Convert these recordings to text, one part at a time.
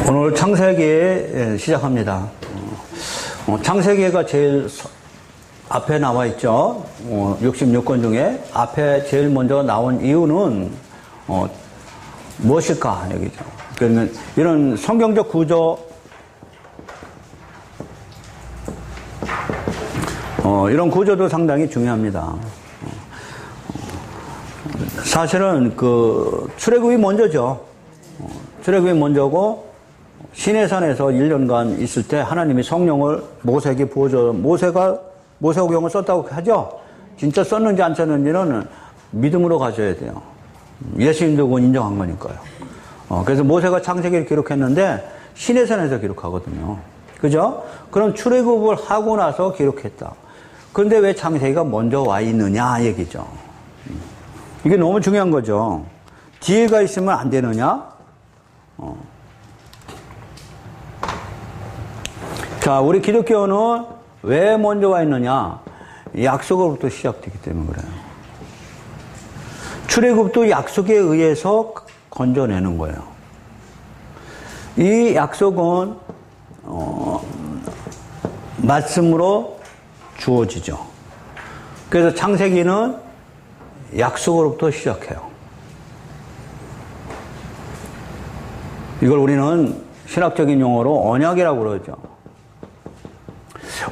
오늘 창세기 시작합니다. 창세기가 제일 앞에 나와 있죠. 66권 중에 앞에 제일 먼저 나온 이유는 무엇일까 얘기죠. 그러면 이런 성경적 구조, 이런 구조도 상당히 중요합니다. 사실은 출애굽이 먼저죠. 출애굽이 먼저고 시내산에서 1년간 있을 때 하나님이 성령을 모세에게 부어줘. 모세가 모세오경을 썼다고 하죠. 진짜 썼는지 안 썼는지는 믿음으로 가져야 돼요. 예수님도 그건 인정한 거니까요. 그래서 모세가 창세기를 기록했는데 시내산에서 기록하거든요. 그죠? 그럼 출애굽을 하고 나서 기록했다. 그런데 왜 창세기가 먼저 와 있느냐 얘기죠. 이게 너무 중요한 거죠. 뒤에가 있으면 안 되느냐? 자, 우리 기독교는 왜 먼저 와 있느냐? 약속으로부터 시작되기 때문에 그래요. 출애굽도 약속에 의해서 건져내는 거예요. 이 약속은 말씀으로 주어지죠. 그래서 창세기는 약속으로부터 시작해요. 이걸 우리는 신학적인 용어로 언약이라고 그러죠.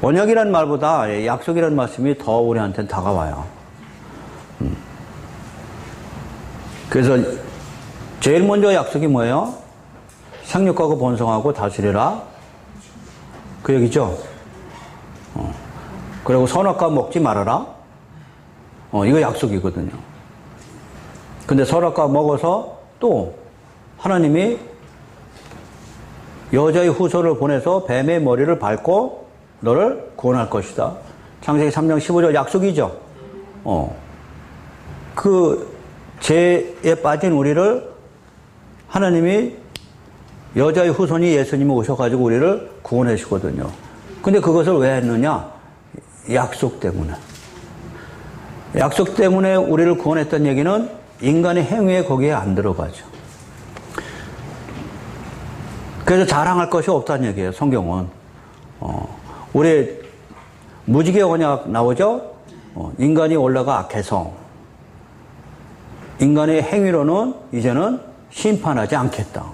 언약이라는 말보다 약속이라는 말씀이 더 우리한테는 다가와요. 그래서 제일 먼저 약속이 뭐예요? 생육하고 번성하고 다스리라. 그 얘기죠. 그리고 선악과 먹지 말아라. 이거 약속이거든요. 근데 선악과 먹어서 또 하나님이 여자의 후손을 보내서 뱀의 머리를 밟고 너를 구원할 것이다. 창세기 3장 15절 약속이죠. 그 죄에 빠진 우리를 하나님이 여자의 후손이 예수님이 오셔가지고 우리를 구원해 주거든요. 근데 그것을 왜 했느냐? 약속 때문에. 약속 때문에 우리를 구원했던 얘기는 인간의 행위에 거기에 안 들어가죠. 그래서 자랑할 것이 없다는 얘기예요, 성경은. 우리 무지개 언약 나오죠? 인간이 올라가 악해서 인간의 행위로는 이제는 심판하지 않겠다.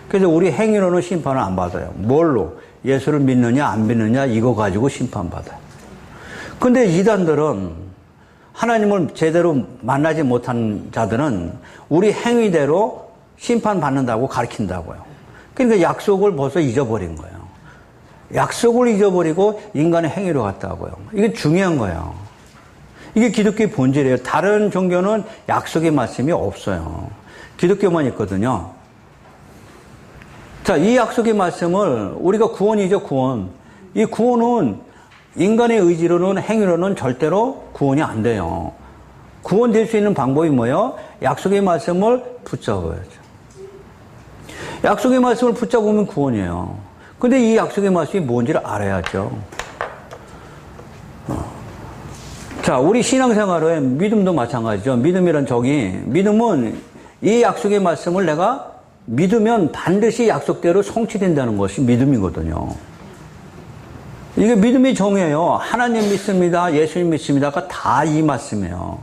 그래서 우리 행위로는 심판을 안 받아요. 뭘로? 예수를 믿느냐 안 믿느냐 이거 가지고 심판받아요. 근데 이단들은 하나님을 제대로 만나지 못한 자들은 우리 행위대로 심판받는다고 가르친다고요. 그러니까 약속을 벌써 잊어버린 거예요. 약속을 잊어버리고 인간의 행위로 갔다고요. 이게 중요한 거예요. 이게 기독교의 본질이에요. 다른 종교는 약속의 말씀이 없어요. 기독교만 있거든요. 자, 이 약속의 말씀을 우리가 구원이죠, 구원. 이 구원은 인간의 의지로는 행위로는 절대로 구원이 안 돼요. 구원될 수 있는 방법이 뭐예요? 약속의 말씀을 붙잡아야죠. 약속의 말씀을 붙잡으면 구원이에요. 근데 이 약속의 말씀이 뭔지를 알아야죠. 자, 우리 신앙생활에 믿음도 마찬가지죠. 믿음이란 믿음은 이 약속의 말씀을 내가 믿으면 반드시 약속대로 성취된다는 것이 믿음이거든요. 이게 믿음의 정의예요. 하나님 믿습니다. 예수님 믿습니다가 다 이 말씀이에요.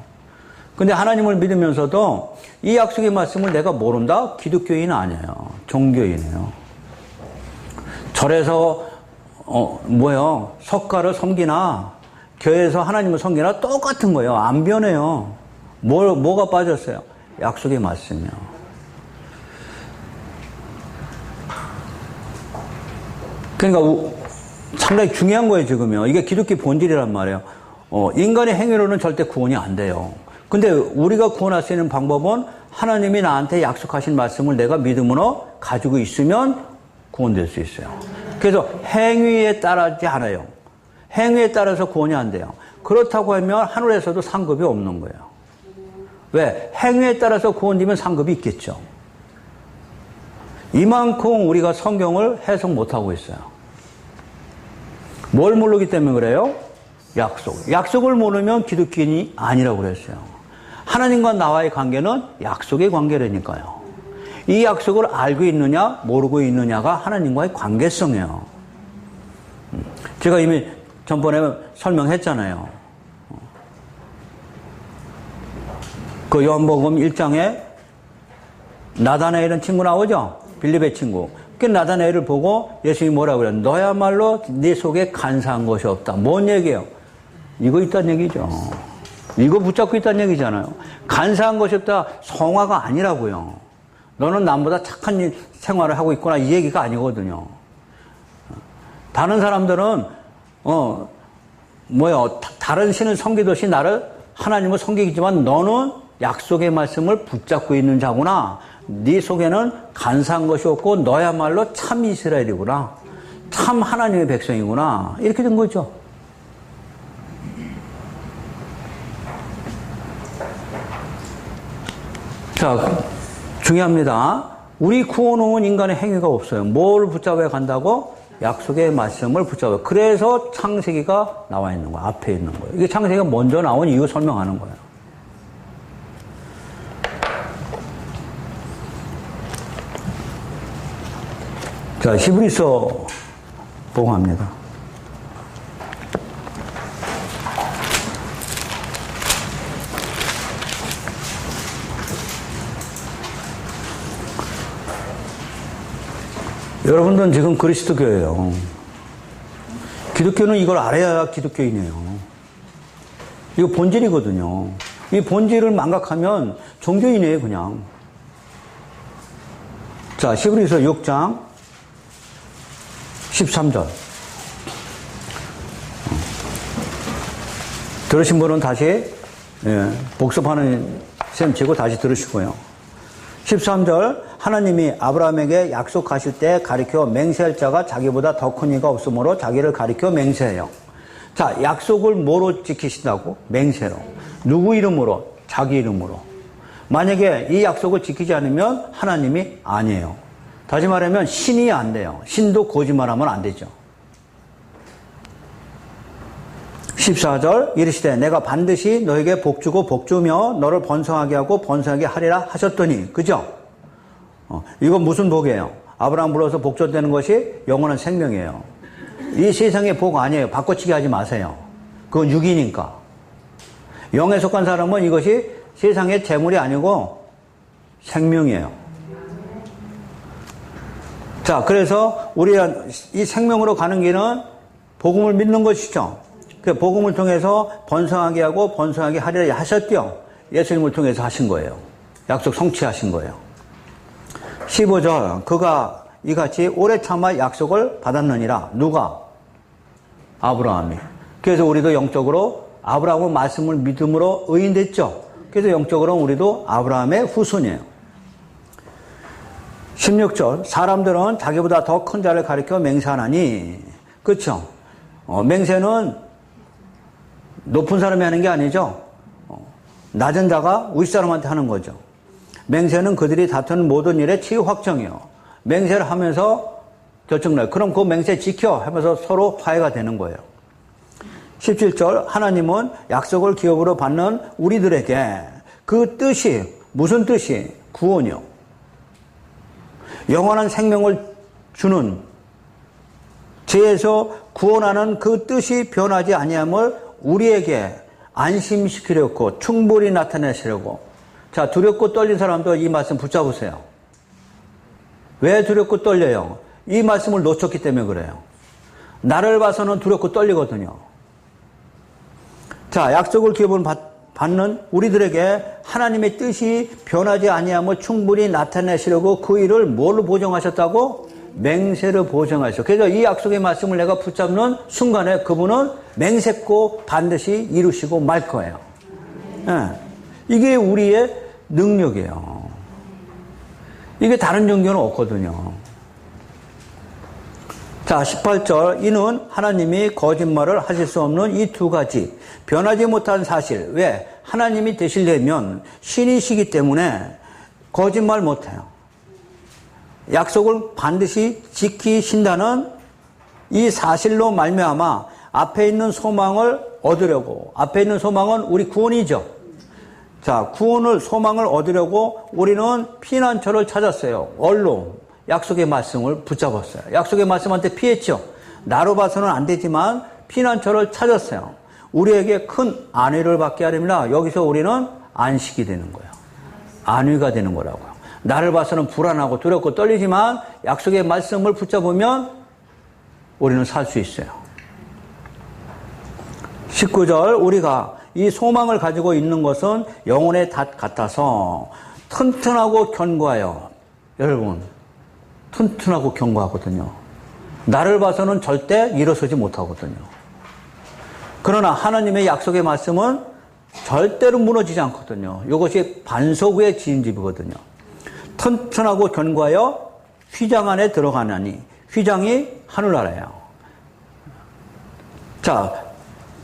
근데 하나님을 믿으면서도 이 약속의 말씀을 내가 모른다? 기독교인은 아니에요. 종교인이에요. 절에서 석가를 섬기나 교회에서 하나님을 섬기나 똑같은 거예요. 안 변해요. 뭐가 빠졌어요? 약속의 말씀이요. 그러니까 상당히 중요한 거예요, 지금요. 이게 기독교 본질이란 말이에요. 인간의 행위로는 절대 구원이 안 돼요. 근데 우리가 구원할 수 있는 방법은 하나님이 나한테 약속하신 말씀을 내가 믿음으로 가지고 있으면 구원될 수 있어요. 그래서 행위에 따르지 않아요. 행위에 따라서 구원이 안 돼요. 그렇다고 하면 하늘에서도 상급이 없는 거예요. 왜? 행위에 따라서 구원되면 상급이 있겠죠. 이만큼 우리가 성경을 해석 못하고 있어요. 뭘 모르기 때문에 그래요? 약속. 약속을 모르면 기독교인이 아니라고 그랬어요. 하나님과 나와의 관계는 약속의 관계라니까요. 이 약속을 알고 있느냐 모르고 있느냐가 하나님과의 관계성이에요. 제가 이미 전번에 설명했잖아요. 그 요한복음 1장에 나다나엘은 친구 나오죠? 빌립의 친구. 그 나다나엘을 보고 예수님이 뭐라고 그래요? 너야말로 네 속에 간사한 것이 없다. 뭔 얘기예요? 이거 있다는 얘기죠. 이거 붙잡고 있다는 얘기잖아요. 간사한 것이 없다. 성화가 아니라고요. 너는 남보다 착한 생활을 하고 있구나. 이 얘기가 아니거든요. 다른 사람들은 다른 신을 섬기듯이 나를 하나님을 섬기겠지만 너는 약속의 말씀을 붙잡고 있는 자구나. 네 속에는 간사한 것이 없고 너야말로 참 이스라엘이구나. 참 하나님의 백성이구나. 이렇게 된 거죠. 자, 중요합니다. 우리 구원은 인간의 행위가 없어요. 뭘 붙잡아야 간다고? 약속의 말씀을 붙잡아요. 그래서 창세기가 나와 있는 거예요. 앞에 있는 거예요. 이게 창세기가 먼저 나온 이유 설명하는 거예요. 자, 히브리서 복음합니다. 여러분들은 지금 그리스도교예요. 기독교는 이걸 알아야 기독교인이에요. 이거 본질이거든요. 이 본질을 망각하면 종교인이에요, 그냥. 자, 히브리서 6장 13절. 들으신 분은 다시 복습하는 셈 치고 다시 들으시고요. 13절. 하나님이 아브라함에게 약속하실 때 가리켜 맹세할 자가 자기보다 더 큰 이가 없으므로 자기를 가리켜 맹세해요. 자, 약속을 뭐로 지키신다고? 맹세로. 누구 이름으로? 자기 이름으로. 만약에 이 약속을 지키지 않으면 하나님이 아니에요. 다시 말하면 신이 안 돼요. 신도 거짓말하면 안 되죠. 14절. 이르시되 내가 반드시 너에게 복주고 복주며 너를 번성하게 하고 번성하게 하리라 하셨더니. 그죠? 이건 무슨 복이에요? 아브라함 불러서 복전되는 것이 영원한 생명이에요. 이 세상의 복 아니에요. 바꿔치기 하지 마세요. 그건 육이니까. 영에 속한 사람은 이것이 세상의 재물이 아니고 생명이에요. 자, 그래서 우리가 이 생명으로 가는 길은 복음을 믿는 것이죠. 그 복음을 통해서 번성하게 하고 번성하게 하리라 하셨죠. 예수님을 통해서 하신 거예요. 약속 성취하신 거예요. 15절. 그가 이같이 오래 참아 약속을 받았느니라. 누가? 아브라함이. 그래서 우리도 영적으로 아브라함은 말씀을 믿음으로 의인됐죠. 그래서 영적으로 우리도 아브라함의 후손이에요. 16절. 사람들은 자기보다 더 큰 자를 가리켜 맹세하나니. 그렇죠? 맹세는 높은 사람이 하는 게 아니죠. 낮은 자가 윗사람한테 하는 거죠. 맹세는 그들이 다투는 모든 일의 치유 확정이에요. 맹세를 하면서 결정나요. 그럼 그 맹세 지켜 하면서 서로 화해가 되는 거예요. 17절. 하나님은 약속을 기업으로 받는 우리들에게 그 뜻이 무슨 뜻이? 구원이요. 영원한 생명을 주는 죄에서 구원하는 그 뜻이 변하지 아니함을 우리에게 안심시키려고 충분히 나타내시려고. 자, 두렵고 떨린 사람도 이 말씀 붙잡으세요. 왜 두렵고 떨려요? 이 말씀을 놓쳤기 때문에 그래요. 나를 봐서는 두렵고 떨리거든요. 자, 약속을 기업을 받는 우리들에게 하나님의 뜻이 변하지 아니함을 충분히 나타내시려고 그 일을 뭘로 보정하셨다고? 맹세로 보정하셨어요. 그래서 이 약속의 말씀을 내가 붙잡는 순간에 그분은 맹세코 반드시 이루시고 말 거예요. 이게 우리의 능력이에요. 이게 다른 종교는 없거든요. 자, 18절. 이는 하나님이 거짓말을 하실 수 없는 이 두 가지 변하지 못한 사실. 왜? 하나님이 되시려면 신이시기 때문에 거짓말 못해요. 약속을 반드시 지키신다는 이 사실로 말미암아 앞에 있는 소망을 얻으려고. 앞에 있는 소망은 우리 구원이죠. 자, 구원을, 소망을 얻으려고 우리는 피난처를 찾았어요. 얼로 약속의 말씀을 붙잡았어요. 약속의 말씀한테 피했죠. 나로 봐서는 안 되지만 피난처를 찾았어요. 우리에게 큰 안위를 받게 하렵니다. 여기서 우리는 안식이 되는 거예요. 안위가 되는 거라고요. 나를 봐서는 불안하고 두렵고 떨리지만 약속의 말씀을 붙잡으면 우리는 살 수 있어요. 19절, 우리가 이 소망을 가지고 있는 것은 영혼의 닷 같아서 튼튼하고 견고하여, 여러분 튼튼하고 견고하거든요. 나를 봐서는 절대 일어서지 못하거든요. 그러나 하나님의 약속의 말씀은 절대로 무너지지 않거든요. 이것이 반석 위의 지은집이거든요. 튼튼하고 견고하여 휘장 안에 들어가나니, 휘장이 하늘나라예요. 자,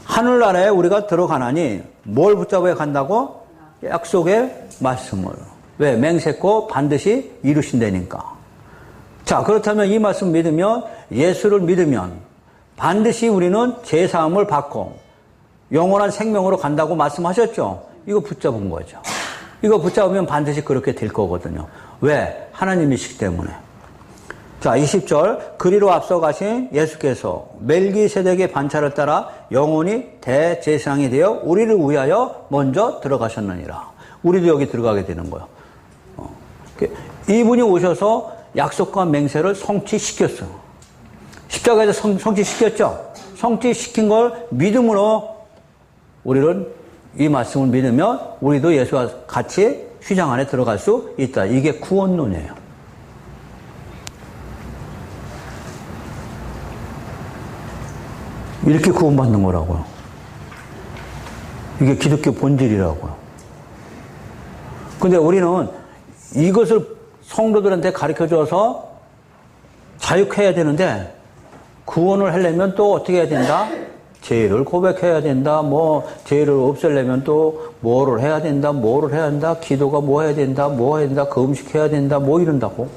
하늘나라에 우리가 들어가나니 뭘 붙잡아야 간다고? 약속의 말씀을. 왜? 맹세코 반드시 이루신다니까. 자, 그렇다면 이 말씀 믿으면, 예수를 믿으면 반드시 우리는 죄사함을 받고 영원한 생명으로 간다고 말씀하셨죠? 이거 붙잡은 거죠. 이거 붙잡으면 반드시 그렇게 될 거거든요. 왜? 하나님이시기 때문에. 자, 20절, 그리로 앞서가신 예수께서 멜기세덱의 반차를 따라 영원히 대제사장이 되어 우리를 위하여 먼저 들어가셨느니라. 우리도 여기 들어가게 되는 거예요. 이분이 오셔서 약속과 맹세를 성취시켰어요. 십자가에서 성취시켰죠. 성취시킨 걸 믿음으로 우리는 이 말씀을 믿으면 우리도 예수와 같이 휘장 안에 들어갈 수 있다. 이게 구원론이에요. 이렇게 구원받는 거라고요. 이게 기독교 본질이라고요. 근데 우리는 이것을 성도들한테 가르쳐줘서 자육해야 되는데, 구원을 하려면 또 어떻게 해야 된다? 죄를 고백해야 된다. 죄를 없애려면 또 뭐를 해야 된다. 뭐를 해야 된다. 기도가 뭐 해야 된다. 뭐 해야 된다. 금식해야 된다. 이런다고.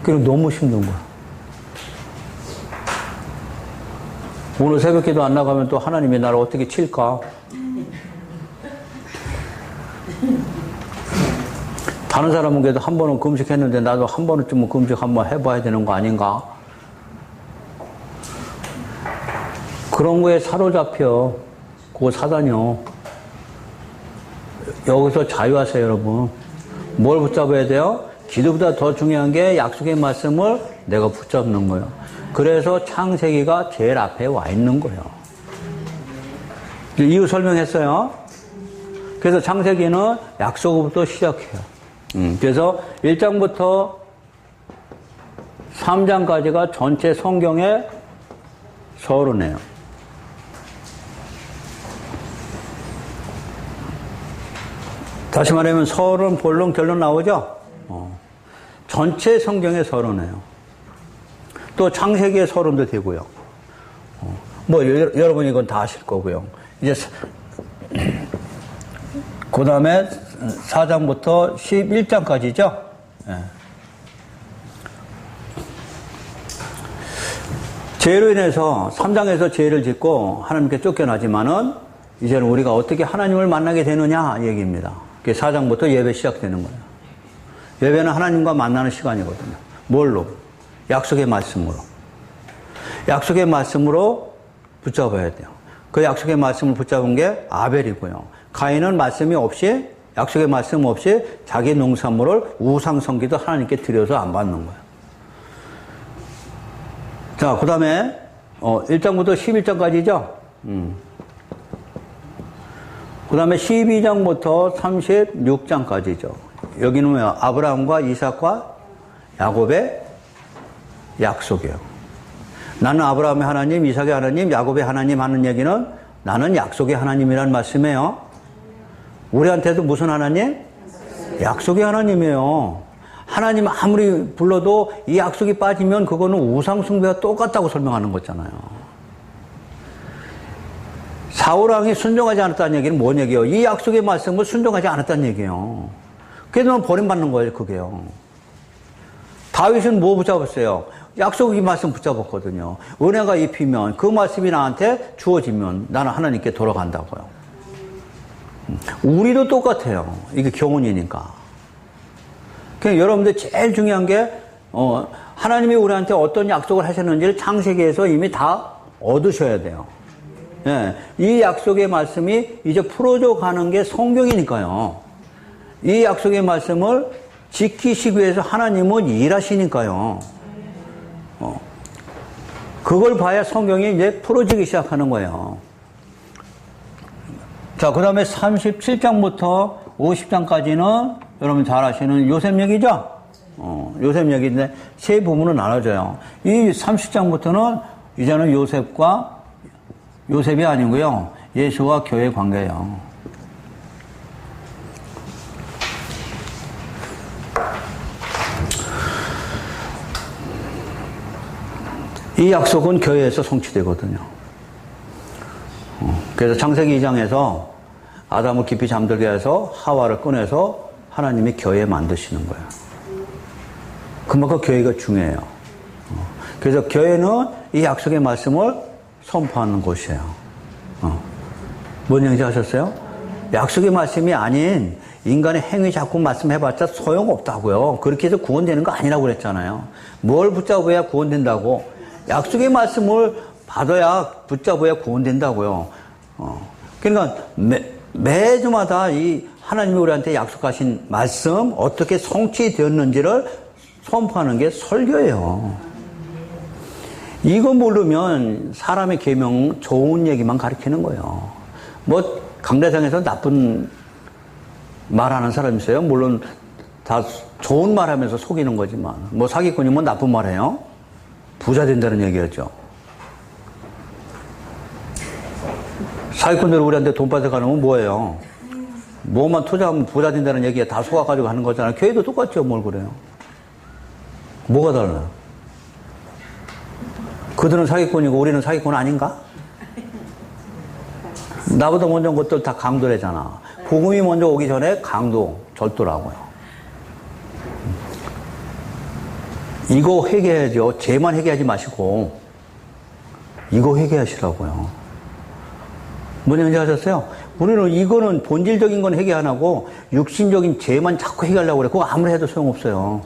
그게 너무 힘든 거야. 오늘 새벽기도 안 나가면 또 하나님이 나를 어떻게 칠까? 다른 사람은 그래도 한 번은 금식했는데 나도 한 번쯤은 금식 한번 해봐야 되는 거 아닌가? 그런 거에 사로잡혀. 그거 사단이요. 여기서 자유하세요, 여러분. 뭘 붙잡아야 돼요? 기도보다 더 중요한 게 약속의 말씀을 내가 붙잡는 거예요. 그래서 창세기가 제일 앞에 와 있는 거예요. 이유 설명했어요. 그래서 창세기는 약속부터 시작해요. 그래서 1장부터 3장까지가 전체 성경의 서론이에요. 다시 말하면 서론, 본론, 결론 나오죠? 전체 성경의 서론이에요. 또 창세기의 서론도 되고요. 여러분이 이건 다 아실 거고요. 이제 그 다음에 4장부터 11장까지죠. 예. 죄로 인해서 3장에서 죄를 짓고 하나님께 쫓겨나지만은 이제는 우리가 어떻게 하나님을 만나게 되느냐 얘기입니다. 그게 4장부터 예배 시작되는 거예요. 예배는 하나님과 만나는 시간이거든요. 뭘로? 약속의 말씀으로. 약속의 말씀으로 붙잡아야 돼요. 그 약속의 말씀을 붙잡은 게 아벨이고요. 가인은 말씀이 없이, 약속의 말씀 없이 자기 농산물을 우상 섬기도 하나님께 드려서 안 받는 거예요. 자, 그 다음에 1장부터 11장까지죠. 그 다음에 12장부터 36장까지죠. 여기는 뭐야? 아브라함과 이삭과 야곱의 약속이에요. 나는 아브라함의 하나님, 이삭의 하나님, 야곱의 하나님 하는 얘기는 나는 약속의 하나님이라는 말씀이에요. 우리한테도 무슨 하나님? 약속의 하나님이에요. 하나님 아무리 불러도 이 약속이 빠지면 그거는 우상숭배와 똑같다고 설명하는 거잖아요. 사울왕이 순종하지 않았다는 얘기는 뭔 얘기예요? 이 약속의 말씀을 순종하지 않았다는 얘기예요. 그래서 버림받는 거예요, 그게요. 다윗은 뭐 붙잡았어요? 약속의 말씀 붙잡았거든요. 은혜가 입히면 그 말씀이 나한테 주어지면 나는 하나님께 돌아간다고요. 우리도 똑같아요. 이게 교훈이니까. 그냥 여러분들 제일 중요한 게, 하나님이 우리한테 어떤 약속을 하셨는지를 창세기에서 이미 다 얻으셔야 돼요. 예, 이 약속의 말씀이 이제 풀어져 가는 게 성경이니까요. 이 약속의 말씀을 지키시기 위해서 하나님은 일하시니까요. 그걸 봐야 성경이 이제 풀어지기 시작하는 거예요. 자, 그 다음에 37장부터 50장까지는 여러분 잘 아시는 요셉역이죠? 요셉역인데 세 부분으로 나눠져요. 이 30장부터는 이제는 요셉이 아니고요. 예수와 교회 관계예요. 이 약속은 교회에서 성취되거든요. 그래서 창세기 2장에서 아담을 깊이 잠들게 해서 하와를 꺼내서 하나님이 교회 만드시는 거예요. 그만큼 교회가 중요해요. 그래서 교회는 이 약속의 말씀을 선포하는 곳이에요. 뭔 얘기인지 아셨어요? 약속의 말씀이 아닌 인간의 행위 자꾸 말씀해봤자 소용없다고요. 그렇게 해서 구원되는 거 아니라고 그랬잖아요. 뭘 붙잡아야 구원된다고? 약속의 말씀을 받아야 붙잡아야 구원된다고요. 그러니까 매주마다 이 하나님이 우리한테 약속하신 말씀 어떻게 성취되었는지를 선포하는 게 설교예요. 이거 모르면 사람의 계명 좋은 얘기만 가르치는 거예요. 뭐 강대상에서 나쁜 말하는 사람 있어요. 물론 다 좋은 말하면서 속이는 거지만 뭐 사기꾼이면 나쁜 말해요. 부자 된다는 얘기였죠. 사기꾼들이 우리한테 돈 뺏어가는 뭐예요? 뭐만 투자하면 부자 된다는 얘기에 다 속아가지고 하는 거잖아요. 교회도 똑같죠. 뭘 그래요? 뭐가 달라요? 그들은 사기꾼이고 우리는 사기꾼 아닌가? 나보다 먼저 온 것들 다 강도래잖아. 복음이 먼저 오기 전에 강도, 절도라고요. 이거 회개해야죠. 죄만 회개하지 마시고 이거 회개하시라고요. 뭔 얘기인지 아셨어요? 우리는 이거는 본질적인 건 회개 안 하고 육신적인 죄만 자꾸 회개하려고 그래. 그거 아무리 해도 소용없어요.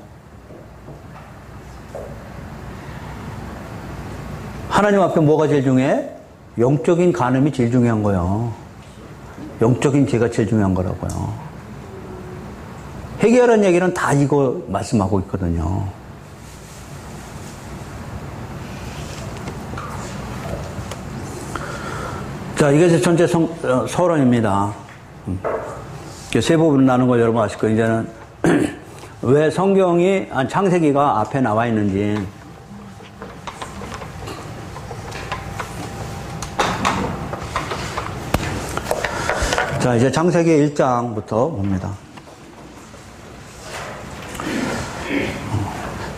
하나님 앞에 뭐가 제일 중요해? 영적인 간음이 제일 중요한 거예요. 영적인 죄가 제일 중요한 거라고요. 회개하라는 얘기는 다 이거 말씀하고 있거든요. 자, 이게 전체 서론입니다. 세 부분 나눈 거 여러분 아실 거예요. 이제는 왜 성경이, 창세기가 앞에 나와 있는지. 자, 이제 창세기 1장부터 봅니다.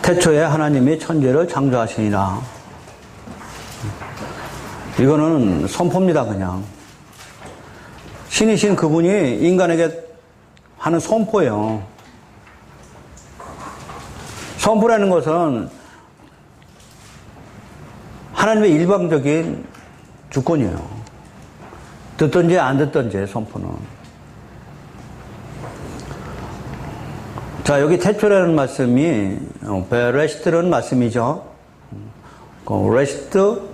태초에 하나님이 천지를 창조하시니라. 이거는 선포입니다, 그냥. 신이신 그분이 인간에게 하는 선포예요. 선포라는 것은 하나님의 일방적인 주권이에요. 듣든지 안 듣든지 선포는. 자, 여기 태초라는 말씀이 베레시트라는 말씀이죠. 레시트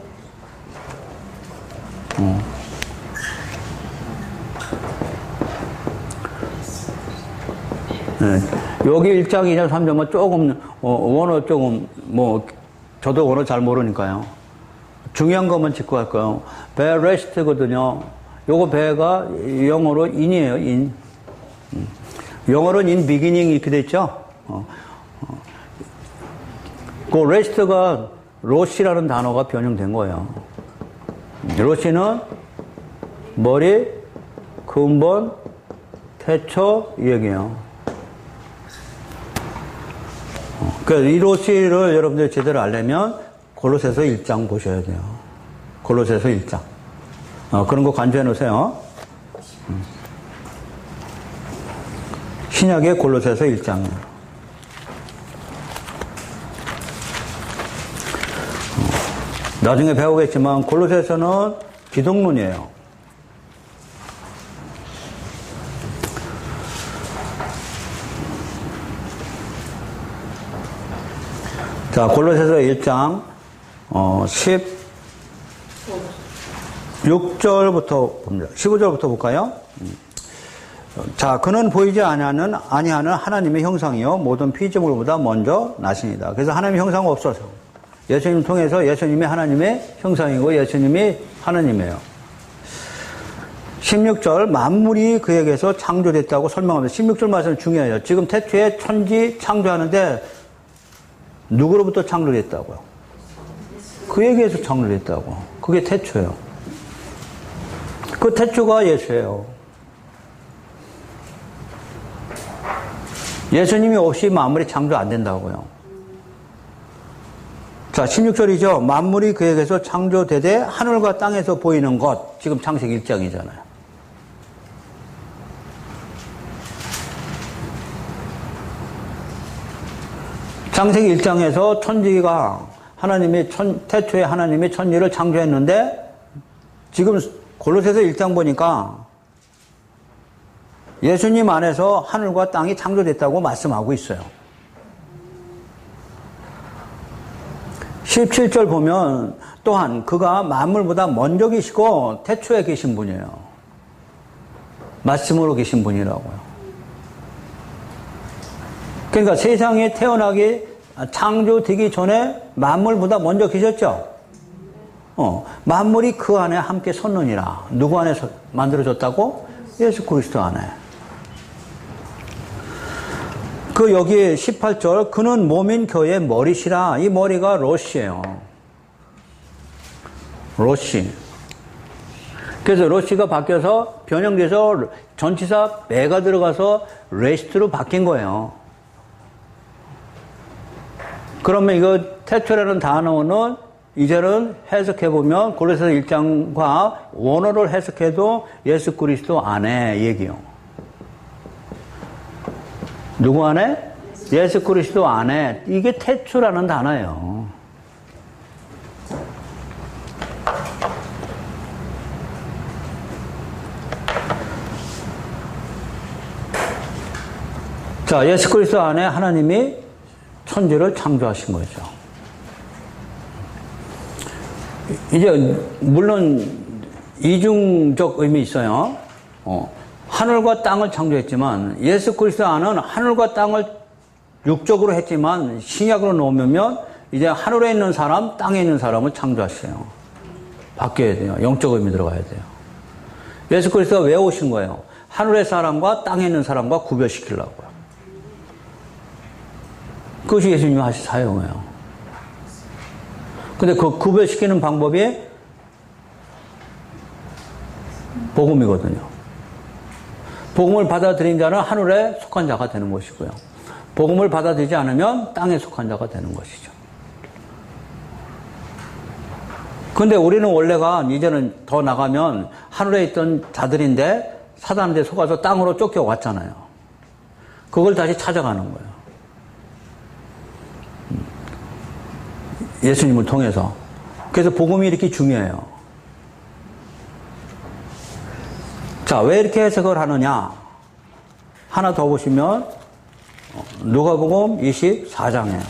네. 여기 1장, 2장, 3장은 조금, 원어 조금, 저도 원어 잘 모르니까요. 중요한 것만 짚고 갈까요? 베레시트거든요. 요거 배가 영어로 in이에요, in. 영어로는 in beginning 이렇게 돼 있죠? 그 레스트가 로시라는 단어가 변형된 거예요. 로시는 머리, 근본, 태초 이 얘기예요. 그러니까 이 로시를 여러분들이 제대로 알려면 골로새서 1장 보셔야 돼요. 골로새서 1장. 그런 거 간주해 놓으세요. 신약의 골로새서 1장. 나중에 배우겠지만 골로새서는 기독론이에요. 자, 골로새서 1장 16절부터 봅니다. 15절부터 볼까요? 자, 그는 보이지 아니하는 하나님의 형상이요 모든 피조물보다 먼저 나십니다. 그래서 하나님의 형상 없어서 예수님 통해서 예수님이 하나님의 형상이고 예수님이 하나님이에요. 16절 만물이 그에게서 창조됐다고 설명합니다. 16절 말씀 중요해요. 지금 태초에 천지 창조하는데 누구로부터 창조됐다고요? 그에게서 창조됐다고. 그게 태초예요. 그 태초가 예수예요. 예수님이 없이 만물이 창조 안 된다고요. 자, 16절이죠. 만물이 그에게서 창조되되 하늘과 땅에서 보이는 것. 지금 창세기 1장이잖아요. 창세기 1장에서 천지가 태초에 하나님이 천지를 창조했는데 지금 골로새서 1장 보니까 예수님 안에서 하늘과 땅이 창조됐다고 말씀하고 있어요. 17절 보면 또한 그가 만물보다 먼저 계시고 태초에 계신 분이에요. 말씀으로 계신 분이라고요. 그러니까 세상에 창조되기 전에 만물보다 먼저 계셨죠? 만물이 그 안에 함께 섰느니라. 누구 안에 만들어졌다고? 예수 그리스도 안에. 여기 18절, 그는 몸인 교회의 머리시라. 이 머리가 롯이에요. 롯이. 그래서 롯이가 바뀌어서 변형돼서 전치사 매가 들어가서 레스트로 바뀐 거예요. 그러면 이거 태초라는 단어는 이제는 해석해보면 골로새서 1장과 원어를 해석해도 예수 그리스도 안에 얘기요. 누구 안에? 예수 그리스도 안에. 이게 태초라는 단어예요. 자, 예수 그리스도 안에 하나님이 천지를 창조하신 거죠. 이제 물론 이중적 의미 있어요. 하늘과 땅을 창조했지만 예수 그리스도 안은 하늘과 땅을 육적으로 했지만 신약으로 놓으면 이제 하늘에 있는 사람, 땅에 있는 사람을 창조하셔요. 바뀌어야 돼요. 영적 의미 들어가야 돼요. 예수 그리스도가 왜 오신 거예요? 하늘의 사람과 땅에 있는 사람과 구별시키려고요. 그것이 예수님이 하신 사용이에요. 근데 그 구별시키는 방법이 복음이거든요. 복음을 받아들인 자는 하늘에 속한 자가 되는 것이고요. 복음을 받아들이지 않으면 땅에 속한 자가 되는 것이죠. 근데 우리는 원래가 이제는 더 나가면 하늘에 있던 자들인데 사단한테 속아서 땅으로 쫓겨왔잖아요. 그걸 다시 찾아가는 거예요. 예수님을 통해서. 그래서 복음이 이렇게 중요해요. 자, 왜 이렇게 해석을 하느냐? 하나 더 보시면 누가복음 24장이에요.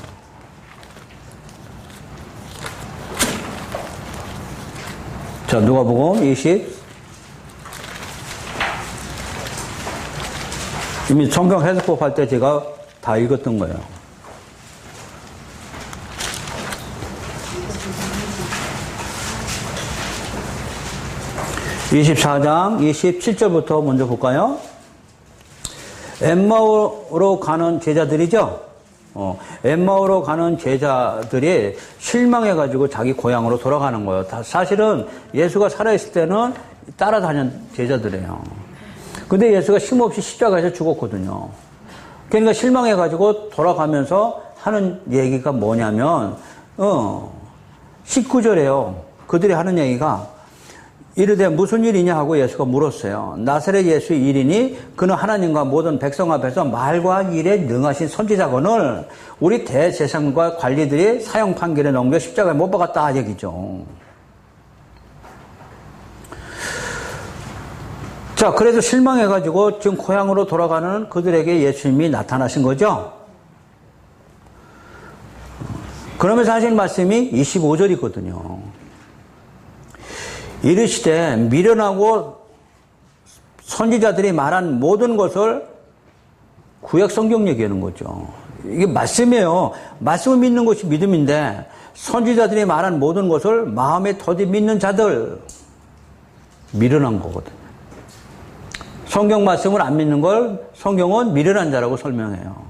자, 누가복음 20. 이미 성경 해석법 할 때 제가 다 읽었던 거예요. 24장 27절부터 먼저 볼까요? 엠마오로 가는 제자들이죠. 엠마오로 가는 제자들이 실망해가지고 자기 고향으로 돌아가는 거예요. 사실은 예수가 살아있을 때는 따라다니는 제자들이에요. 근데 예수가 쉼없이 십자가에서 죽었거든요. 그러니까 실망해가지고 돌아가면서 하는 얘기가 뭐냐면 19절에요. 그들이 하는 얘기가 이르되 무슨 일이냐 하고 예수가 물었어요. 나사렛 예수의 일이니 그는 하나님과 모든 백성 앞에서 말과 일에 능하신 선지자건을 우리 대제사장과 관리들이 사형 판결에 넘겨 십자가에 못 박았다 얘기죠. 자, 그래서 실망해가지고 지금 고향으로 돌아가는 그들에게 예수님이 나타나신 거죠. 그러면서 하신 말씀이 25절이거든요. 이르시되 미련하고 선지자들이 말한 모든 것을 구약 성경 얘기하는 거죠. 이게 말씀이에요. 말씀을 믿는 것이 믿음인데 선지자들이 말한 모든 것을 마음에 더디 믿는 자들 미련한 거거든요. 성경 말씀을 안 믿는 걸 성경은 미련한 자라고 설명해요.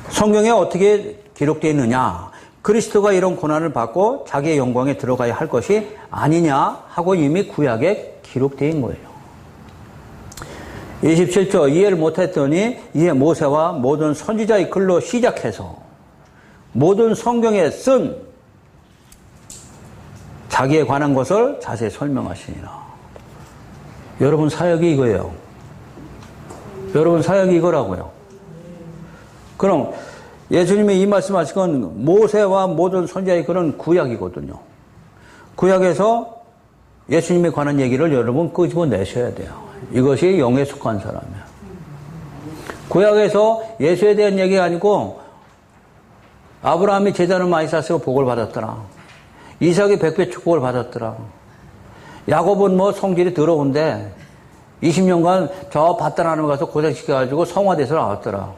성경에 어떻게 기록되어 있느냐? 그리스도가 이런 고난을 받고 자기의 영광에 들어가야 할 것이 아니냐 하고 이미 구약에 기록되어 있는 거예요. 27절 이해를 못했더니 이에 모세와 모든 선지자의 글로 시작해서 모든 성경에 쓴 자기에 관한 것을 자세히 설명하시니라. 여러분 사역이 이거예요. 여러분 사역이 이거라고요. 그럼 예수님이 이 말씀하신 건 모세와 모든 선지자의 글은 구약이거든요. 구약에서 예수님에 관한 얘기를 여러분 끄집어내셔야 돼요. 이것이 영에 속한 사람이에요. 구약에서 예수에 대한 얘기가 아니고 아브라함이 제단을 많이 쌓아서 복을 받았더라. 이삭이 100배 축복을 받았더라. 야곱은 뭐 성질이 더러운데 20년간 저 밧단하는 가서 고생시켜가지고 성화돼서 나왔더라.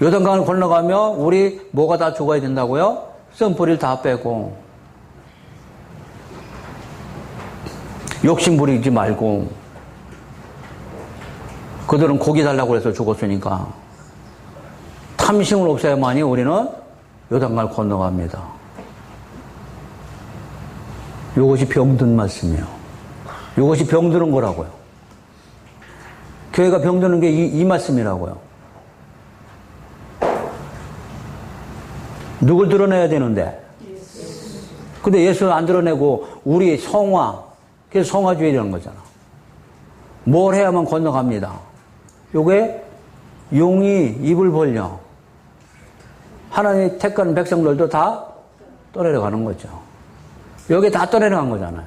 요단강을 건너가며 우리 뭐가 다 죽어야 된다고요? 쓴뿌리를 다 빼고 욕심 부리지 말고 그들은 고기 달라고 해서 죽었으니까 탐심을 없애야만이 우리는 요단강을 건너갑니다. 이것이 병든 말씀이에요. 이것이 병드는 거라고요. 교회가 병드는 게 이 말씀이라고요. 누굴 드러내야 되는데? 근데 예수는 안 드러내고 우리 성화, 그래서 성화주의라는 거잖아. 뭘 해야만 건너갑니다. 요게 용이 입을 벌려 하나님이 택한 백성들도 다 떠내려가는 거죠. 여기 다 떠내려간 거잖아요.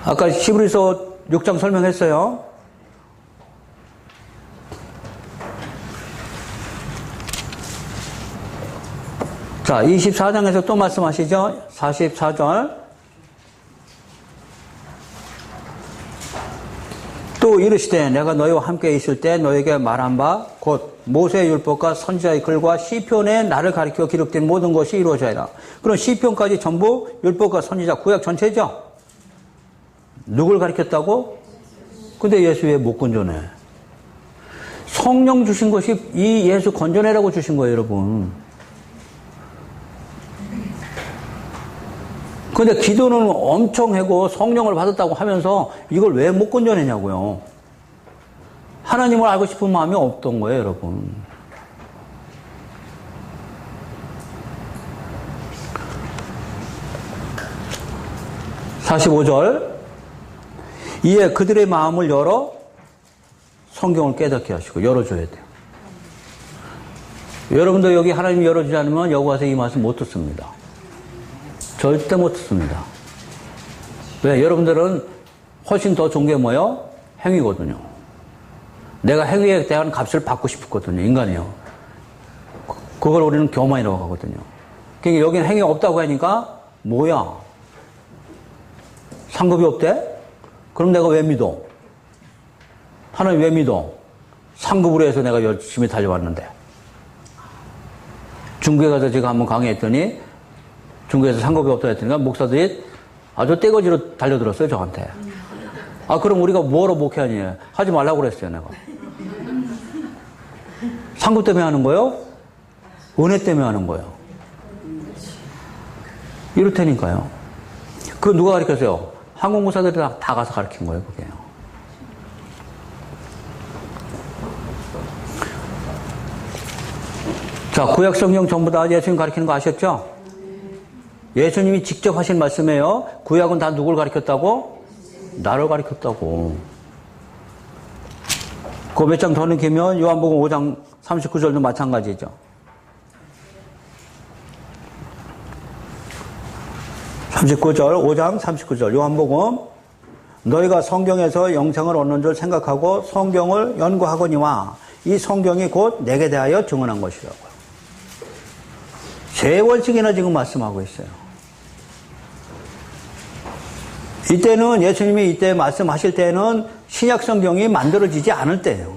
아까 히브리서 6장 설명했어요. 자, 24장에서 또 말씀하시죠. 44절. 또 이르시되 내가 너희와 함께 있을 때 너에게 말한 바 곧 모세의 율법과 선지자의 글과 시편에 나를 가리켜 기록된 모든 것이 이루어져야. 그럼 시편까지 전부 율법과 선지자 구약 전체죠. 누굴 가리켰다고? 근데 예수 왜 못 건져내? 성령 주신 것이 이 예수 건져내라고 주신 거예요, 여러분. 근데 기도는 엄청 하고 성령을 받았다고 하면서 이걸 왜 못 건져내냐고요. 하나님을 알고 싶은 마음이 없던 거예요, 여러분. (45절) 이에 그들의 마음을 열어 성경을 깨닫게 하시고 열어줘야 돼요. 여러분도 여기 하나님이 열어주지 않으면 여기 와서 이 말씀 못 듣습니다. 절대 못 듣습니다. 왜? 여러분들은 훨씬 더 좋은 게 뭐예요? 행위거든요. 내가 행위에 대한 값을 받고 싶거든요. 인간이요. 그걸 우리는 교만이라고 하거든요. 그러니까 여기는 행위 없다고 하니까 뭐야? 상급이 없대? 그럼 내가 왜 믿어? 하나님 왜 믿어? 상급으로 해서 내가 열심히 달려왔는데. 중국에 가서 제가 한번 강의했더니 중국에서 상급이 없다 했더니 목사들이 아주 떼거지로 달려들었어요, 저한테. 아, 그럼 우리가 뭐로 목회하니? 하지 말라고 그랬어요, 내가. 상급 때문에 하는 거예요? 은혜 때문에 하는 거예요. 이럴 테니까요. 그거 누가 가르쳤어요? 한국 목사들이 다 가서 가르친 거예요, 그게요. 자, 구약 성경 전부 다 예수님 가르치는 거 아셨죠? 예수님이 직접 하신 말씀이에요. 구약은 다 누굴 가르쳤다고? 나를 가르쳤다고. 그 몇 장 더 넘기면 요한복음 5장 39절도 마찬가지죠. 39절, 5장 39절. 요한복음 너희가 성경에서 영생을 얻는 줄 생각하고 성경을 연구하거니와 이 성경이 곧 내게 대하여 증언한 것이라고요. 3번씩이나 지금 말씀하고 있어요. 이때는 예수님이 이때 말씀하실 때는 신약 성경이 만들어지지 않을 때예요.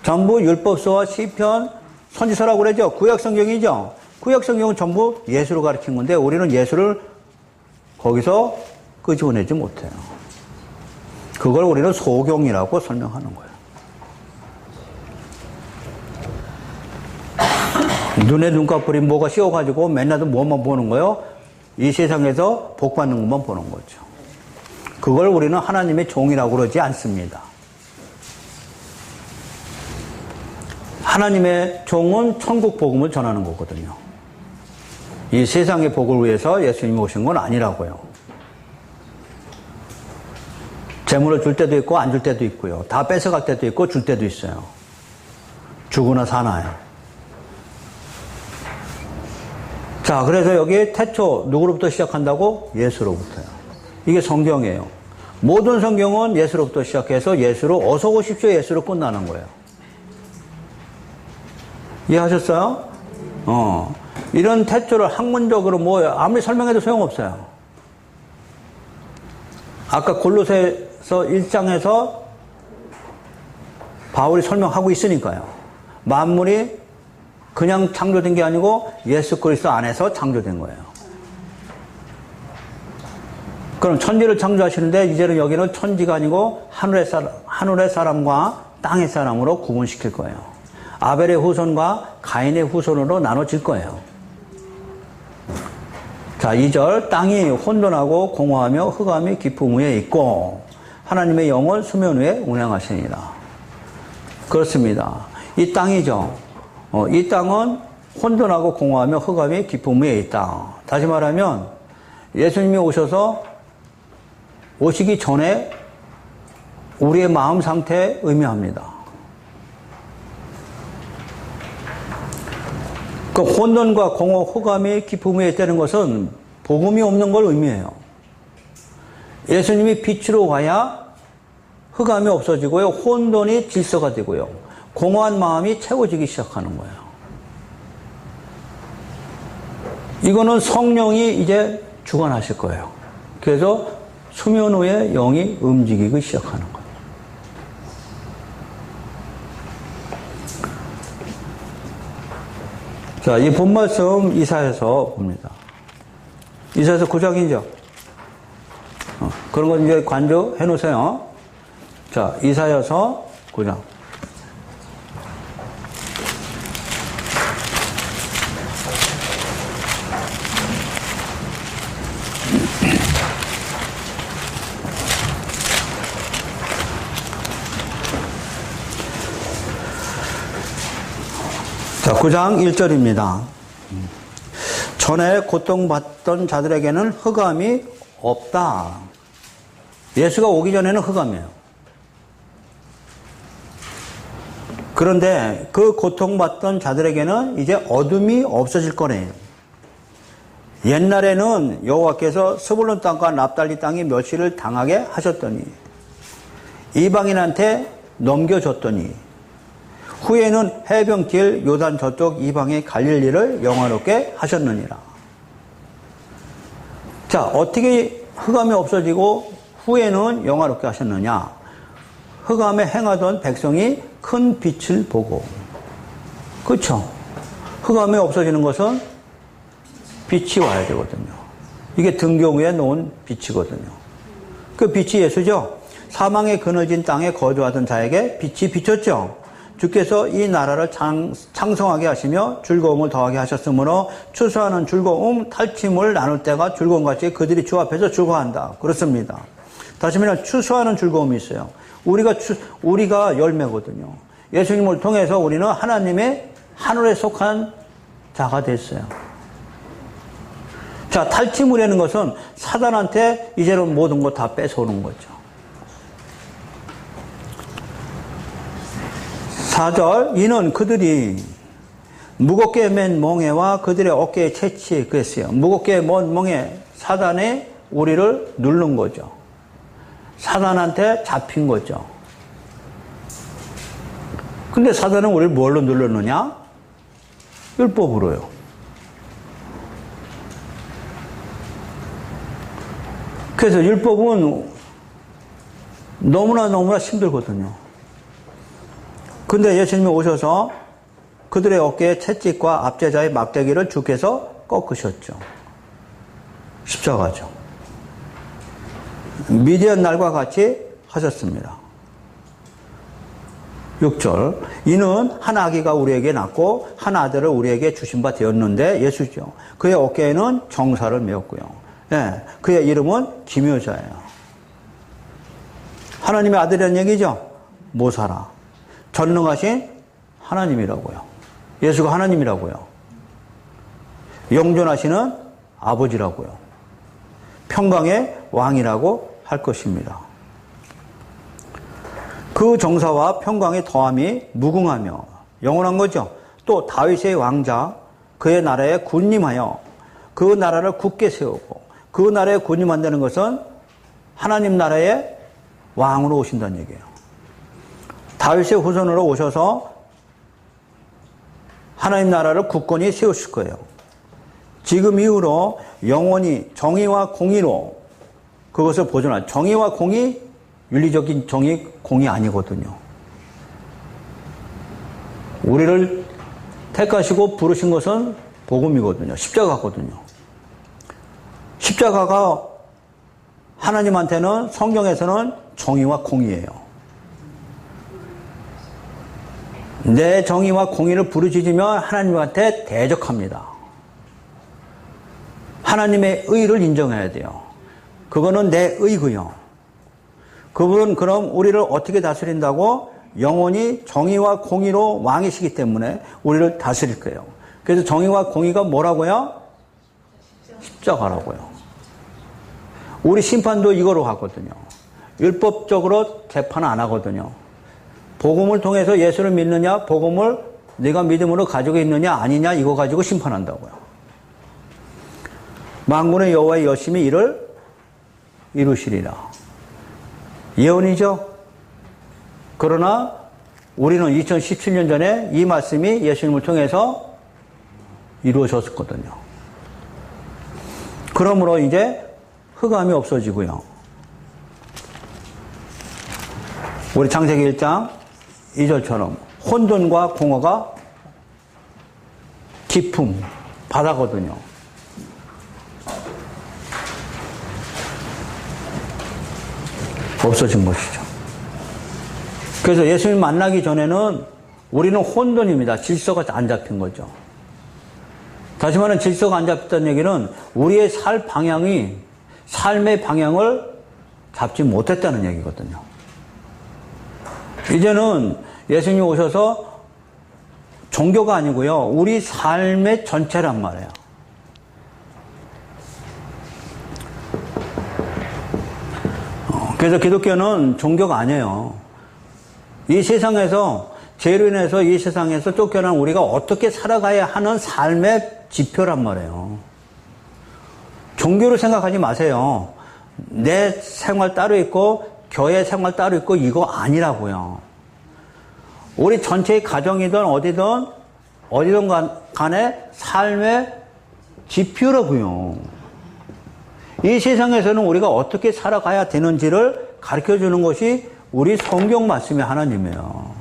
전부 율법서와 시편, 선지서라고 그러죠. 구약 성경이죠. 구약 성경은 전부 예수를 가르친 건데 우리는 예수를 거기서 끄집어내지 못해요. 그걸 우리는 소경이라고 설명하는 거예요. 눈에 눈꺼풀이 뭐가 씌워가지고 맨날 뭐만 보는 거예요? 이 세상에서 복 받는 것만 보는 거죠. 그걸 우리는 하나님의 종이라고 그러지 않습니다. 하나님의 종은 천국 복음을 전하는 거거든요. 이 세상의 복을 위해서 예수님이 오신 건 아니라고요. 재물을 줄 때도 있고 안 줄 때도 있고요. 다 뺏어갈 때도 있고 줄 때도 있어요. 주거나 사나요. 자, 그래서 여기 태초 누구로부터 시작한다고? 예수로부터요. 이게 성경이에요. 모든 성경은 예수로부터 시작해서 예수로 어서 오십시오 예수로 끝나는 거예요. 이해하셨어요? 이런 태초를 학문적으로 뭐 아무리 설명해도 소용없어요. 아까 골로새서 1장에서 바울이 설명하고 있으니까요. 만물이 그냥 창조된 게 아니고 예수 그리스도 안에서 창조된 거예요. 그럼 천지를 창조하시는데 이제는 여기는 천지가 아니고 하늘의 사람과 땅의 사람으로 구분시킬 거예요. 아벨의 후손과 가인의 후손으로 나눠질 거예요. 자, 2절 땅이 혼돈하고 공허하며 흑암이 깊음 위에 있고 하나님의 영은 수면 위에 운행하시니라. 그렇습니다. 이 땅이죠. 이 땅은 혼돈하고 공허하며 흑암이 깊음 위에 있다. 다시 말하면 예수님이 오시기 전에 우리의 마음 상태에 의미합니다. 그 혼돈과 공허, 흑암이 깊음 위에 있다는 것은 복음이 없는 걸 의미해요. 예수님이 빛으로 와야 흑암이 없어지고요. 혼돈이 질서가 되고요. 공허한 마음이 채워지기 시작하는 거예요. 이거는 성령이 이제 주관하실 거예요. 그래서 수면 후에 영이 움직이기 시작하는 거예요. 자, 이 본 말씀 이사야서 봅니다. 이사야서 9장이죠. 그런 건 이제 관조해 놓으세요. 자, 이사야서 9장. 자, 9장 1절입니다. 전에 고통받던 자들에게는 흑암이 없다. 예수가 오기 전에는 흑암이에요. 그런데 그 고통받던 자들에게는 이제 어둠이 없어질 거네요. 옛날에는 여호와께서 스불론 땅과 납달리 땅이 멸시를 당하게 하셨더니 이방인한테 넘겨줬더니 후에는 해변길 요단 저쪽 이방의 갈릴리를 영화롭게 하셨느니라. 자, 어떻게 흑암이 없어지고 후에는 영화롭게 하셨느냐? 흑암에 행하던 백성이 큰 빛을 보고. 그렇죠? 흑암이 없어지는 것은 빛이 와야 되거든요. 이게 등경 위에 놓은 빛이거든요. 그 빛이 예수죠. 사망의 그늘진 땅에 거주하던 자에게 빛이 비쳤죠. 주께서 이 나라를 창성하게 하시며 즐거움을 더하게 하셨으므로 추수하는 즐거움, 탈취물 나눌 때가 즐거움같이 그들이 주 앞에서 즐거워한다. 그렇습니다. 다시 말하면 추수하는 즐거움이 있어요. 우리가 열매거든요. 예수님을 통해서 우리는 하나님의 하늘에 속한 자가 됐어요. 자, 탈취물이라는 것은 사단한테 이제는 모든 거 다 뺏어오는 거죠. 4절, 이는 그들이 무겁게 맨 멍에와 그들의 어깨에 채취 그랬어요. 무겁게 맨 멍에 사단에 우리를 누른 거죠. 사단한테 잡힌 거죠. 근데 사단은 우리를 뭘로 눌렀느냐? 율법으로요. 그래서 율법은 너무나 힘들거든요. 근데 예수님이 오셔서 그들의 어깨에 채찍과 압제자의 막대기를 주께서 꺾으셨죠. 십자가죠. 미디안 날과 같이 하셨습니다. 6절 이는 한 아기가 우리에게 낳고 한 아들을 우리에게 주신 바 되었는데 예수죠. 그의 어깨에는 정사를 메었고요. 네, 그의 이름은 기묘자예요. 하나님의 아들이라는 얘기죠. 모사라. 전능하신 하나님이라고요. 예수가 하나님이라고요. 영존하시는 아버지라고요. 평강의 왕이라고 할 것입니다. 그 정사와 평강의 더함이 무궁하며 영원한 거죠. 또 다윗의 왕자 그의 나라에 군림하여 그 나라를 굳게 세우고 그 나라에 군림한다는 것은 하나님 나라의 왕으로 오신다는 얘기예요. 다윗의 후손으로 오셔서 하나님 나라를 굳건히 세우실 거예요. 지금 이후로 영원히 정의와 공의로 그것을 보존할. 정의와 공의, 윤리적인 정의, 공의 아니거든요. 우리를 택하시고 부르신 것은 복음이거든요. 십자가거든요. 십자가가 하나님한테는 성경에서는 정의와 공의예요. 내 정의와 공의를 부르짖으면 하나님한테 대적합니다. 하나님의 의를 인정해야 돼요. 그거는 내 의고요. 그분은 그럼 우리를 어떻게 다스린다고? 영원히 정의와 공의로 왕이시기 때문에 우리를 다스릴 거예요. 그래서 정의와 공의가 뭐라고요? 십자가라고요. 우리 심판도 이거로 하거든요. 율법적으로 재판 안 하거든요. 복음을 통해서 예수를 믿느냐, 복음을 네가 믿음으로 가지고 있느냐, 아니냐, 이거 가지고 심판한다고요. 만군의 여호와의 열심히 이를 이루시리라. 예언이죠. 그러나 우리는 2017년 전에 이 말씀이 예수님을 통해서 이루어졌거든요. 그러므로 이제 흑암이 없어지고요. 우리 창세기 1장 2절처럼 혼돈과 공허가 깊음, 바다거든요. 없어진 것이죠. 그래서 예수님 만나기 전에는 우리는 혼돈입니다. 질서가 안 잡힌 거죠. 다시 말하면 질서가 안 잡혔다는 얘기는 우리의 삶의 방향을 잡지 못했다는 얘기거든요. 이제는 예수님이 오셔서 종교가 아니고요. 우리 삶의 전체란 말이에요. 그래서 기독교는 종교가 아니에요. 이 세상에서 죄로 인해서 이 세상에서 쫓겨난 우리가 어떻게 살아가야 하는 삶의 지표란 말이에요. 종교를 생각하지 마세요. 내 생활 따로 있고 교회 생활 따로 있고 이거 아니라고요. 우리 전체의 가정이든 어디든 간에 삶의 지표라고요. 이 세상에서는 우리가 어떻게 살아가야 되는지를 가르쳐주는 것이 우리 성경 말씀의 하나님이에요.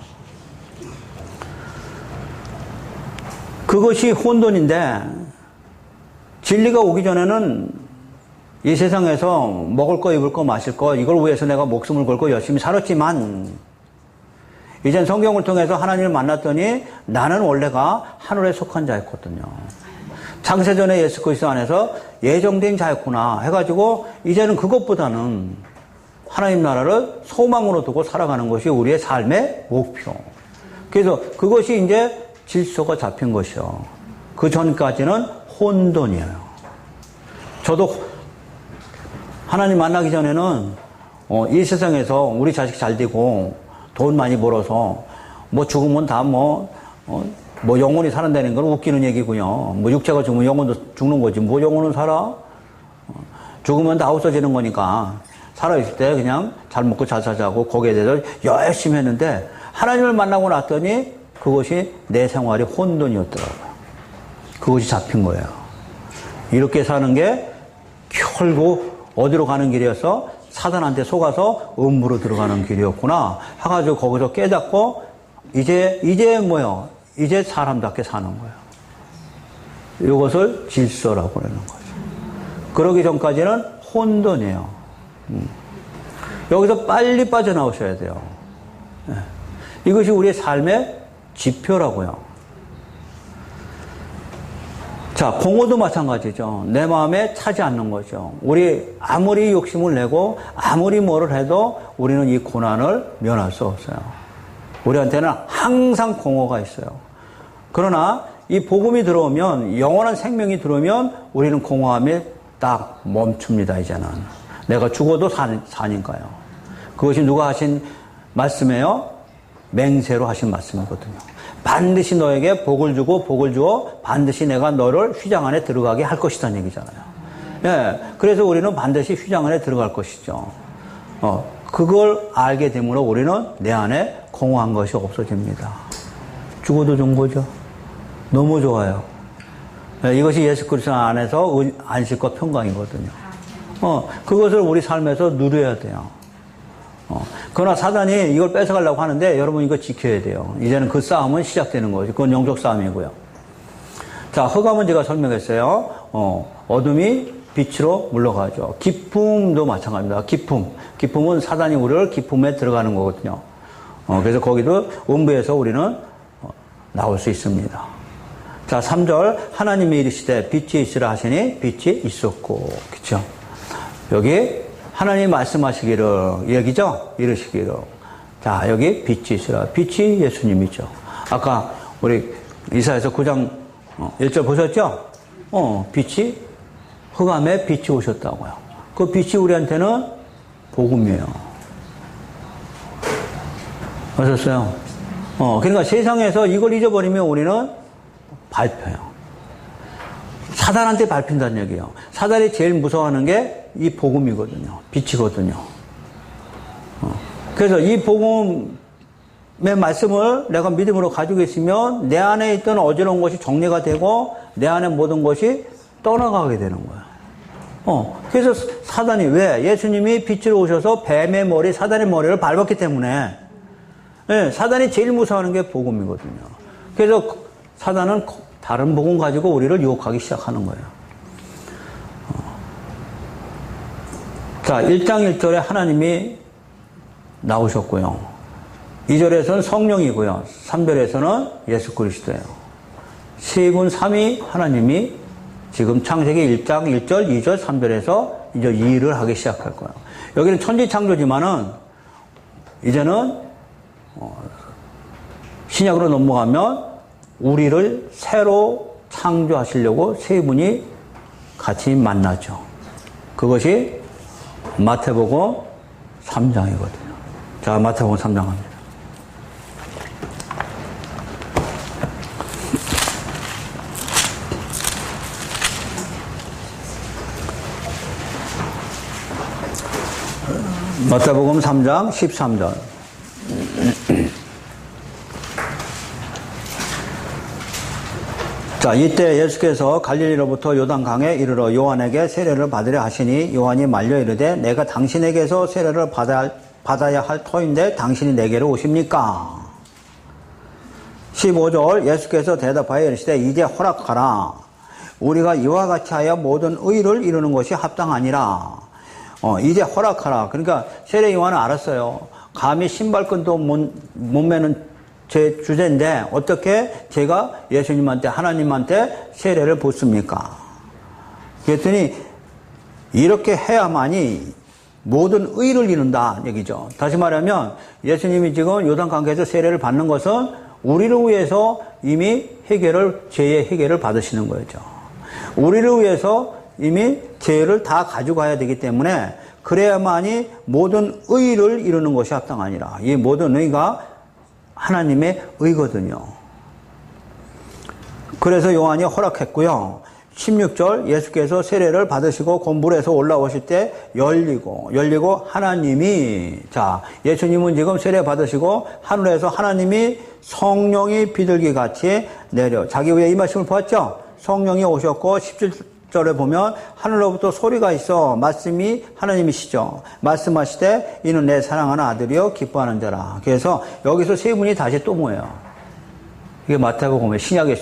그것이 혼돈인데 진리가 오기 전에는 이 세상에서 먹을 거, 입을 거, 마실 거 이걸 위해서 내가 목숨을 걸고 열심히 살았지만 이젠 성경을 통해서 하나님을 만났더니 나는 원래가 하늘에 속한 자였거든요. 창세전에 예수 그리스도 안에서 예정된 자였구나 해가지고 이제는 그것보다는 하나님 나라를 소망으로 두고 살아가는 것이 우리의 삶의 목표. 그래서 그것이 이제 질서가 잡힌 것이요. 그 전까지는 혼돈이에요. 저도 하나님 만나기 전에는 이 세상에서 우리 자식 잘 되고 돈 많이 벌어서 뭐 죽으면 다 뭐 영혼이 살아다니는 건 웃기는 얘기고요. 뭐 육체가 죽으면 영혼도 죽는 거지. 뭐 영혼은 살아? 죽으면 다 없어지는 거니까 살아있을 때 그냥 잘 먹고 잘 살자고 거기에 대해서 열심히 했는데 하나님을 만나고 났더니 그것이 내 생활이 혼돈이었더라고요. 그것이 잡힌 거예요. 이렇게 사는 게 결국 어디로 가는 길이어서 사단한테 속아서 음부로 들어가는 길이었구나 해가지고 거기서 깨닫고 이제 뭐요? 이제 사람답게 사는 거예요. 이것을 질서라고 하는 거죠. 그러기 전까지는 혼돈이에요. 여기서 빨리 빠져나오셔야 돼요. 이것이 우리의 삶의 지표라고요. 자, 공허도 마찬가지죠. 내 마음에 차지 않는 거죠. 우리 아무리 욕심을 내고 아무리 뭐를 해도 우리는 이 고난을 면할 수 없어요. 우리한테는 항상 공허가 있어요. 그러나 이 복음이 들어오면, 영원한 생명이 들어오면 우리는 공허함이 딱 멈춥니다. 이제는 내가 죽어도 사니까요. 그것이 누가 하신 말씀이에요? 맹세로 하신 말씀이거든요. 반드시 너에게 복을 주어 반드시 내가 너를 휘장 안에 들어가게 할 것이라는 얘기잖아요. 예, 그래서 우리는 반드시 휘장 안에 들어갈 것이죠. 그걸 알게 되므로 우리는 내 안에 공허한 것이 없어집니다. 죽어도 좋은 거죠. 너무 좋아요. 예, 이것이 예수 그리스도 안에서 안식과 평강이거든요. 그것을 우리 삶에서 누려야 돼요. 그러나 사단이 이걸 뺏어가려고 하는데 여러분 이거 지켜야 돼요. 이제는 그 싸움은 시작되는 거죠. 그건 영적 싸움이고요. 자, 흑암은 제가 설명했어요. 어둠이 빛으로 물러가죠. 기쁨도 마찬가지입니다. 기쁨은 사단이 우리를 기쁨에 들어가는 거거든요. 그래서 거기도 음부에서 우리는 나올 수 있습니다. 자, 3절 하나님이 이르시되 빛이 있으라 하시니 빛이 있었고, 그렇죠? 여기 하나님 말씀하시기를 얘기죠? 이르시기를. 자, 여기 빛이 있으라. 빛이 예수님이죠. 아까 우리 이사야서 9장 1절 보셨죠? 빛이, 흑암에 빛이 오셨다고요. 그 빛이 우리한테는 복음이에요. 아셨어요? 그러니까 세상에서 이걸 잊어버리면 우리는 밟혀요. 사단한테 밟힌다는 얘기예요. 사단이 제일 무서워하는 게 이 복음이거든요. 빛이거든요. 그래서 이 복음의 말씀을 내가 믿음으로 가지고 있으면 내 안에 있던 어지러운 것이 정리가 되고 내 안에 모든 것이 떠나가게 되는 거예요. 그래서 사단이 왜? 예수님이 빛으로 오셔서 뱀의 머리, 사단의 머리를 밟았기 때문에 네, 사단이 제일 무서워하는 게 복음이거든요. 그래서 사단은 다른 복음 가지고 우리를 유혹하기 시작하는 거예요. 자, 1장 1절에 하나님이 나오셨고요. 2절에서는 성령이고요. 3절에서는 예수 그리스도예요. 세 분 삼위 하나님이 지금 창세기 1장 1절, 2절, 3절에서 이제 이 일을 하기 시작할 거예요. 여기는 천지창조지만은 이제는 신약으로 넘어가면 우리를 새로 창조하시려고 세 분이 같이 만나죠. 그것이 마태복음 3장이거든요. 자, 마태복음 3장 갑니다. 마태복음 3장 13절. 자, 이때 예수께서 갈릴리로부터 요단강에 이르러 요한에게 세례를 받으려 하시니 요한이 말려 이르되 내가 당신에게서 세례를 받아야 할 터인데 당신이 내게로 오십니까? 15절 예수께서 대답하여 이르시되 이제 허락하라. 우리가 이와 같이 하여 모든 의를 이루는 것이 합당하니라. 이제 허락하라. 그러니까 세례 요한은 알았어요. 감히 신발끈도 못 매는 제 주제인데 어떻게 제가 예수님한테 하나님한테 세례를 붓습니까? 그랬더니 이렇게 해야만이 모든 의를 이룬다 얘기죠. 다시 말하면 예수님이 지금 요단강에서 세례를 받는 것은 우리를 위해서 이미 죄의 해결을 받으시는 거죠. 우리를 위해서 이미 죄를 다 가지고 가야 되기 때문에 그래야만이 모든 의를 이루는 것이 합당하니라. 이 모든 의가 하나님의 의거든요. 그래서 요한이 허락했고요. 16절 예수께서 세례를 받으시고 곤불에서 올라오실 때 열리고 하나님이 자 예수님은 지금 세례 받으시고 하늘에서 하나님이 성령이 비둘기 같이 내려 자기 위에 임하심을 보았죠. 성령이 오셨고 17절에 보면 하늘로부터 소리가 있어 말씀이 하나님이시죠. 말씀하시되 이는 내 사랑하는 아들이요 기뻐하는 자라. 그래서 여기서 세 분이 다시 또 모여요. 이게 마태복음의 신약의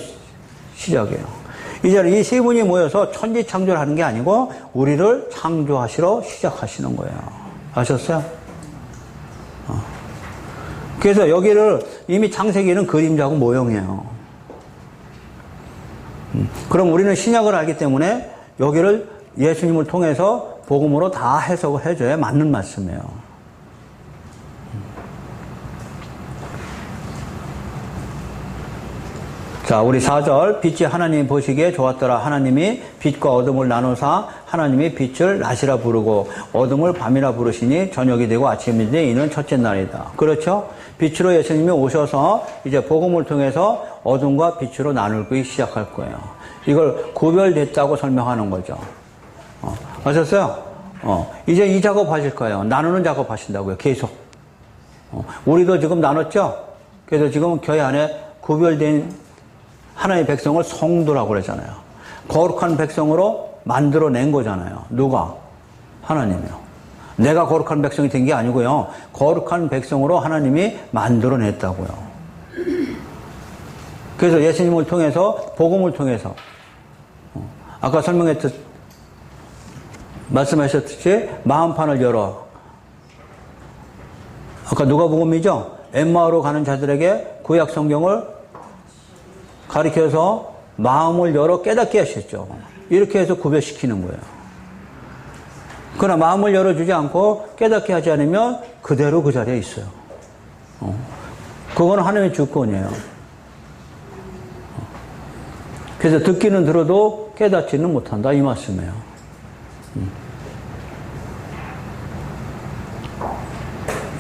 시작이에요. 이제 이 세 분이 모여서 천지 창조를 하는 게 아니고 우리를 창조하시러 시작하시는 거예요. 아셨어요? 그래서 여기를 이미 창세기는 그림자고 모형이에요. 그럼 우리는 신약을 알기 때문에 여기를 예수님을 통해서 복음으로 다 해석을 해줘야 맞는 말씀이에요. 자, 우리 4절 빛이 하나님이 보시기에 좋았더라. 하나님이 빛과 어둠을 나누사 하나님이 빛을 낮이라 부르고 어둠을 밤이라 부르시니 저녁이 되고 아침이 되니 이는 첫째 날이다. 그렇죠? 빛으로 예수님이 오셔서 이제 복음을 통해서 어둠과 빛으로 나누기 시작할 거예요. 이걸 구별됐다고 설명하는 거죠. 아셨어요? 이제 이 작업 하실 거예요. 나누는 작업 하신다고요. 계속. 우리도 지금 나눴죠? 그래서 지금 교회 안에 구별된 하나님의 백성을 성도라고 그러잖아요. 거룩한 백성으로 만들어낸 거잖아요. 누가? 하나님이요. 내가 거룩한 백성이 된 게 아니고요. 거룩한 백성으로 하나님이 만들어냈다고요. 그래서 예수님을 통해서 복음을 통해서 아까 말씀하셨듯이 마음판을 열어. 아까 누가복음이죠? 엠마오로 가는 자들에게 구약 성경을 가리켜서 마음을 열어 깨닫게 하셨죠. 이렇게 해서 구별시키는 거예요. 그러나 마음을 열어주지 않고 깨닫게 하지 않으면 그대로 그 자리에 있어요. 그건 하나님의 주권이에요. 그래서 듣기는 들어도 깨닫지는 못한다 이 말씀이에요.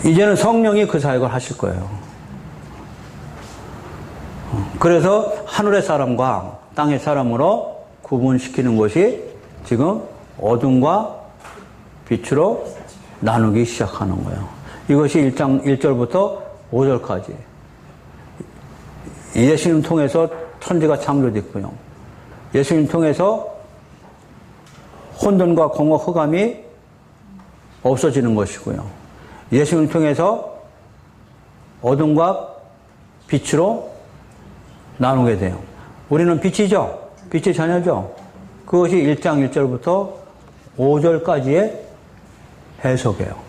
이제는 성령이 그 사역을 하실 거예요. 그래서 하늘의 사람과 땅의 사람으로 구분시키는 것이 지금 어둠과 빛으로 나누기 시작하는 거예요. 이것이 1장 1절부터 5절까지 예수님 통해서 천지가 창조됐고요. 예수님 통해서 혼돈과 공허 흑암이 없어지는 것이고요. 예수님 통해서 어둠과 빛으로 나누게 돼요. 우리는 빛이죠? 빛의 자녀죠? 그것이 1장 1절부터 5절까지의 해석이에요.